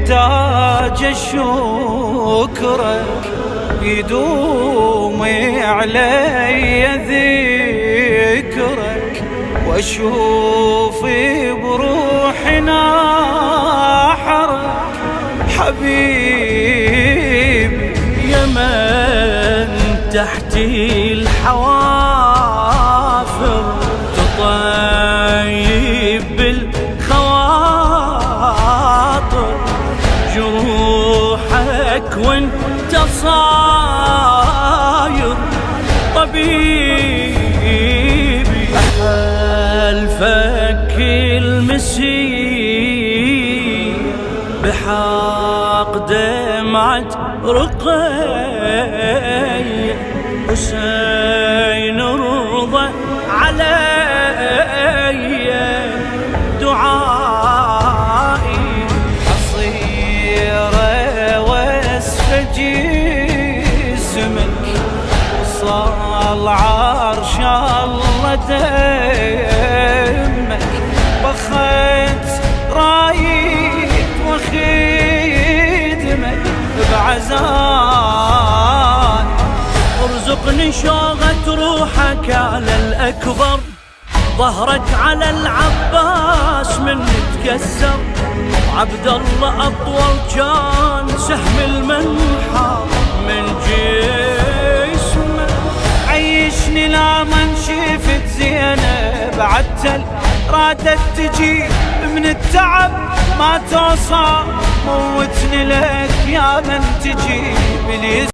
محتاج شكرك يدوم علي ذكرك واشوف بروحي ناحرك حبيبي يا من تحت الحوافر تطيب بالخواطر جروحك وانت صاير طبيبي أحلفك المسير بحق دمعة رقية حسين ارضى علي دعائي أصير واسف جسمك وصال عرش الله دمك بخت رايد وخدمك بعزاء ارزقني شوقة روحك على الأكبر ظهرك على العباس من تكسر عبد الله أطول كان سهم المنحر من جسمه عيشني لا من شفت زينب عتل رادت تجي من التعب ما توصل موتني لك يا من تجيب لي